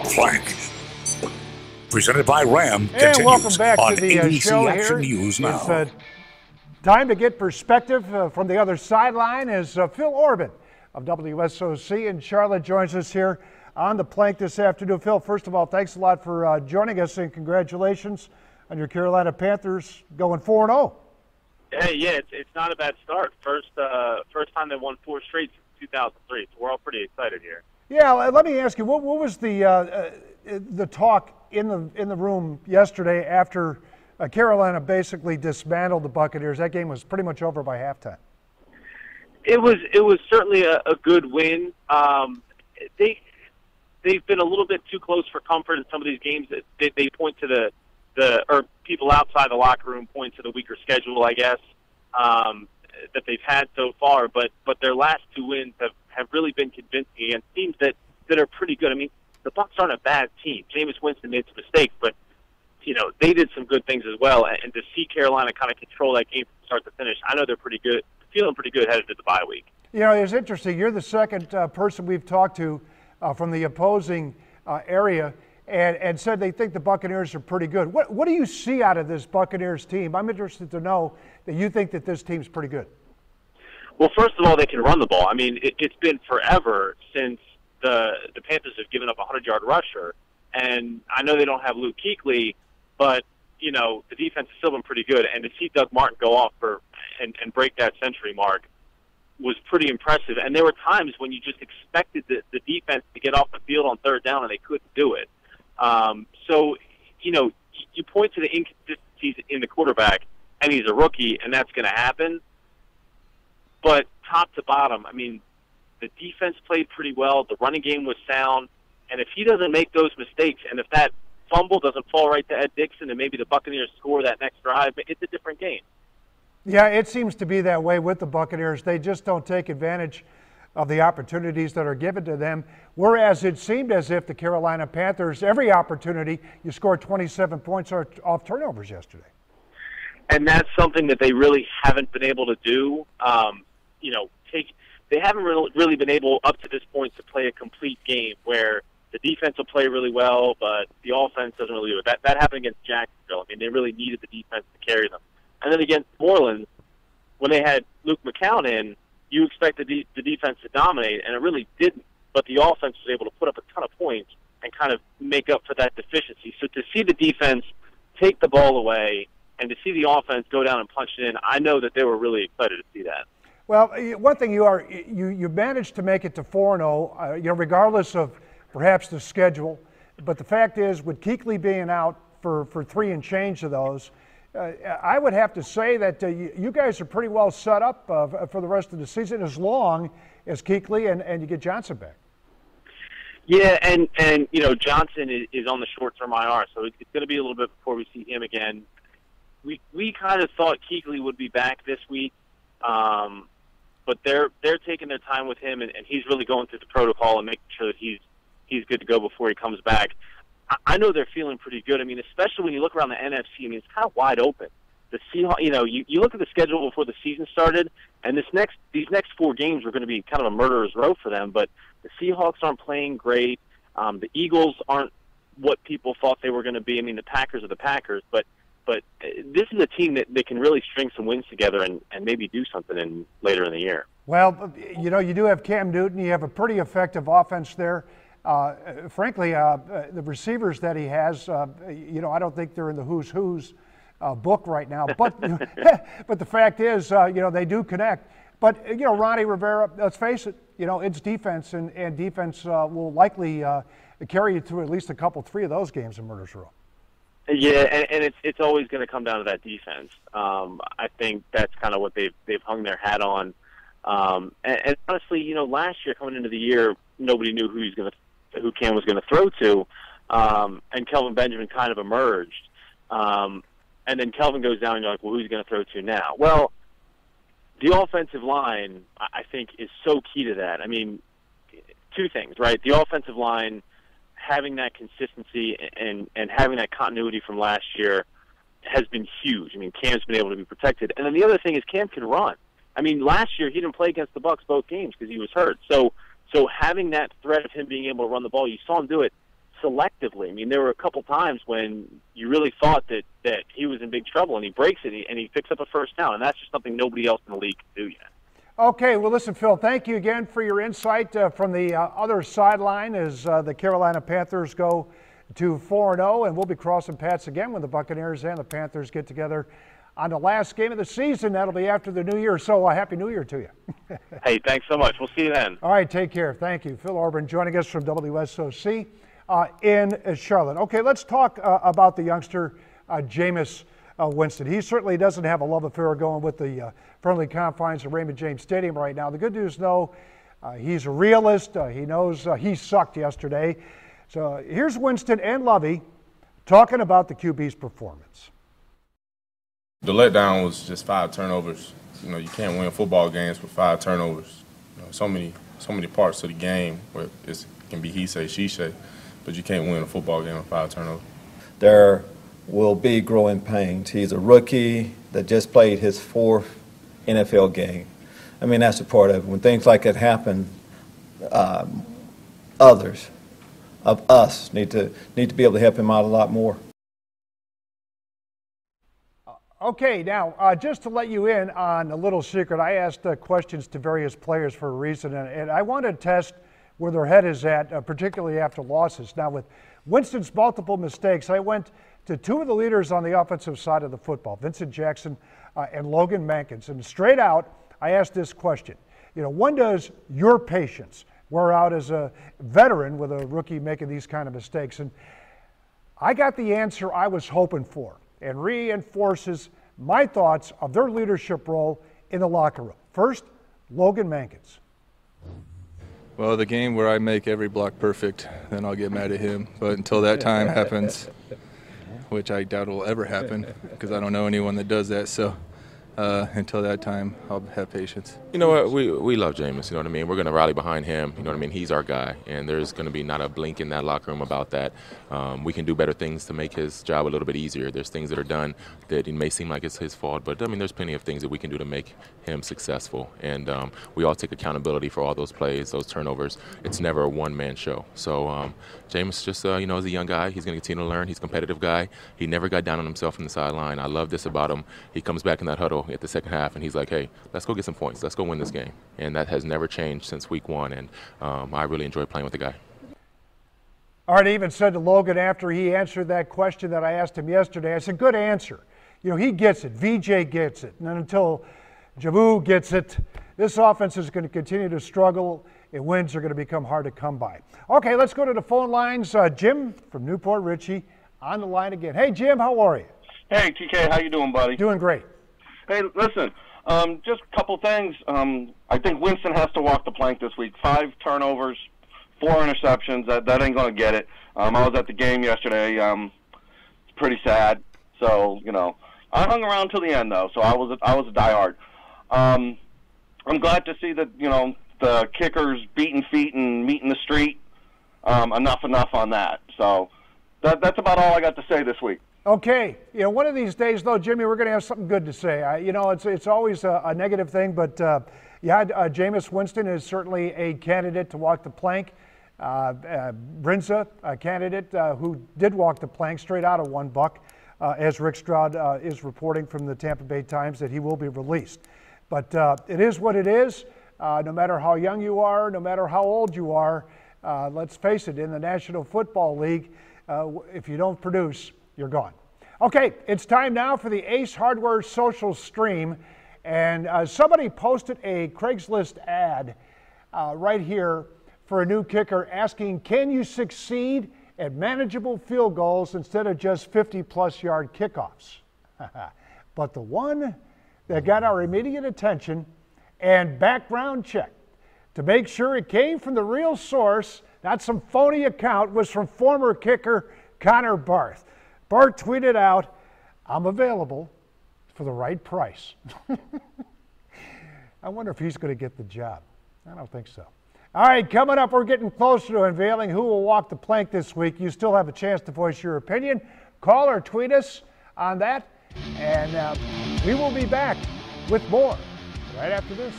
Plank. Presented by Ram. And welcome back on to the ABC show Action here. News now. It's time to get perspective from the other sideline as Phil Orban of WSOC in Charlotte joins us here on the Plank this afternoon. Phil, first of all, thanks a lot for joining us and congratulations on your Carolina Panthers going 4-0. Hey, yeah, it's not a bad start. First time they won 4 straight since 2003, so we're all pretty excited here. Yeah, let me ask you, what was the talk in the room yesterday after Carolina basically dismantled the Buccaneers? That game was pretty much over by halftime. It was certainly a good win. They've been a little bit too close for comfort in some of these games. They point to or people outside the locker room point to the weaker schedule, I guess, that they've had so far. But their last 2 wins have really been convincing against teams that are pretty good. I mean, the Bucs aren't a bad team. Jameis Winston made some mistakes, but they did some good things as well. And to see Carolina kind of control that game from start to finish, I know they're pretty good, feeling pretty good headed to the bye week. It's interesting. You're the second person we've talked to from the opposing area and said they think the Buccaneers are pretty good. What do you see out of this Buccaneers team? I'm interested to know that you think that this team's pretty good. Well, first of all, they can run the ball. I mean, it's been forever since the Panthers have given up a 100-yard rusher. And I know they don't have Luke Kuechly, but, the defense has still been pretty good. And to see Doug Martin go off and break that century mark was pretty impressive. And there were times when you just expected the defense to get off the field on third down, and they couldn't do it. So, you point to the inconsistencies in the quarterback, and he's a rookie, and that's going to happen. But top to bottom, I mean, the defense played pretty well. The running game was sound. And if he doesn't make those mistakes, and if that fumble doesn't fall right to Ed Dixon and maybe the Buccaneers score that next drive, it's a different game. Yeah, it seems to be that way with the Buccaneers. They just don't take advantage of the opportunities that are given to them, whereas it seemed as if the Carolina Panthers, every opportunity, you scored 27 points off turnovers yesterday. And that's something that they really haven't been able to do. They haven't really been able up to this point to play a complete game where the defense will play really well, but the offense doesn't really do it. That happened against Jacksonville. I mean, they really needed the defense to carry them. And then against New Orleans, when they had Luke McCown in, you expected the defense to dominate, and it really didn't. But the offense was able to put up a ton of points and kind of make up for that deficiency. So to see the defense take the ball away and to see the offense go down and punch it in, I know that they were really excited to see that. Well, one thing you managed to make it to 4-0, regardless of perhaps the schedule. But the fact is, with Kuechly being out for 3 and change of those, I would have to say that you guys are pretty well set up for the rest of the season as long as Kuechly and you get Johnson back. Yeah, and Johnson is on the short-term IR, so it's going to be a little bit before we see him again. We kind of thought Kuechly would be back this week, but they're taking their time with him, and he's really going through the protocol and making sure that he's good to go before he comes back. I know they're feeling pretty good. I mean, especially when you look around the NFC, I mean, it's kind of wide open. The Seahawks, you look at the schedule before the season started, and these next 4 games were going to be kind of a murderer's row for them. But the Seahawks aren't playing great. The Eagles aren't what people thought they were going to be. I mean, the Packers are the Packers, but this is a team that can really string some wins together and maybe do something later in the year. Well, you do have Cam Newton. You have a pretty effective offense there. Frankly, the receivers that he has, I don't think they're in the who's book right now. But but the fact is, they do connect. But Ronnie Rivera, let's face it, it's defense, and defense will likely carry you through at least 3 of those games in Murder's Row. Yeah, and it's always going to come down to that defense. I think that's kind of what they've hung their hat on. And honestly, last year coming into the year, nobody knew who Cam was going to throw to, and Kelvin Benjamin kind of emerged. And then Kelvin goes down, and you're like, well, who's he going to throw to now? Well, the offensive line, I think, is so key to that. I mean, 2 things, right? The offensive line, having that consistency and having that continuity from last year has been huge. I mean, Cam's been able to be protected. And then the other thing is Cam can run. I mean, last year he didn't play against the Bucs both games because he was hurt. So having that threat of him being able to run the ball, you saw him do it selectively. I mean, there were a couple times when you really thought that he was in big trouble, and he breaks it, and he picks up a first down, and that's just something nobody else in the league can do yet. Okay, well, listen, Phil, thank you again for your insight from the other sideline as the Carolina Panthers go to 4-0, and we'll be crossing paths again when the Buccaneers and the Panthers get together on the last game of the season. That'll be after the New Year, so Happy New Year to you. Hey, thanks so much. We'll see you then. All right, take care. Thank you. Phil Orban joining us from WSOC in Charlotte. Okay, let's talk about the youngster, Jameis Winston. He certainly doesn't have a love affair going with the friendly confines of Raymond James Stadium right now. The good news, though, he's a realist. He knows he sucked yesterday. So here's Winston and Lovey talking about the QB's performance. The letdown was just 5 turnovers. You know, you can't win football games with 5 turnovers. You know, so many parts of the game where it can be he say, she say, but you can't win a football game with 5 turnovers. There will be growing pains. He's a rookie that just played his 4th NFL game. I mean, that's a part of it. When things like that happen, others of us need to be able to help him out a lot more. Okay, now, just to let you in on a little secret, I asked questions to various players for a reason, and I want to test where their head is at, particularly after losses. Now, with Winston's multiple mistakes, I went to 2 of the leaders on the offensive side of the football, Vincent Jackson and Logan Mankins, and straight out, I asked this question. You know, when does your patience wear out as a veteran with a rookie making these kind of mistakes? And I got the answer I was hoping for, and reinforces my thoughts of their leadership role in the locker room. First, Logan Mankins. Well, the game where I make every block perfect, then I'll get mad at him. But until that time happens, which I doubt will ever happen because I don't know anyone that does that. So until that time, I'll have patience. You know what? We love Jameis, you know what I mean? We're going to rally behind him, you know what I mean? He's our guy, and there's going to be not a blink in that locker room about that. We can do better things to make his job a little bit easier. There's things that are done that it may seem like it's his fault, but, I mean, there's plenty of things that we can do to make him successful. And we all take accountability for all those plays, those turnovers. It's never a one-man show. So Jameis just, you know, is a young guy. He's going to continue to learn. He's a competitive guy. He never got down on himself from the sideline. I love this about him. He comes back in that huddle at the second half, and he's like, hey, let's go get some points. Let's go win this game. And that has never changed since week 1, and I really enjoy playing with the guy. All right, I even said to Logan after he answered that question that I asked him yesterday, I said, good answer. You know, he gets it. VJ gets it. And then until Javu gets it, this offense is going to continue to struggle, and wins are going to become hard to come by. Okay, let's go to the phone lines. Jim from Newport Richie on the line again. Hey, Jim, how are you? Hey, TK, how you doing, buddy? Doing great. Hey, listen, just a couple things. I think Winston has to walk the plank this week. 5 turnovers, 4 interceptions. That ain't going to get it. I was at the game yesterday. It's pretty sad. So, you know, I hung around till the end, though, so I was a diehard. I'm glad to see that, you know, the kickers beating feet and meeting the street. Enough on that. So that's about all I got to say this week. Okay. You know, one of these days, though, Jimmy, we're going to have something good to say. You know, it's always a negative thing, but, yeah, Jameis Winston is certainly a candidate to walk the plank. Brinza, a candidate who did walk the plank straight out of $1, as Rick Stroud is reporting from the Tampa Bay Times that he will be released. But it is what it is. No matter how young you are, no matter how old you are, let's face it, in the National Football League, if you don't produce, you're gone. Okay, it's time now for the Ace Hardware social stream. And somebody posted a Craigslist ad right here for a new kicker asking, can you succeed at manageable field goals instead of just 50-plus yard kickoffs? But the one that got our immediate attention and background check to make sure it came from the real source, not some phony account, was from former kicker Connor Barth. Bart tweeted out, I'm available for the right price. I wonder if he's going to get the job. I don't think so. All right, coming up, we're getting closer to unveiling who will walk the plank this week. You still have a chance to voice your opinion. Call or tweet us on that, and we will be back with more right after this.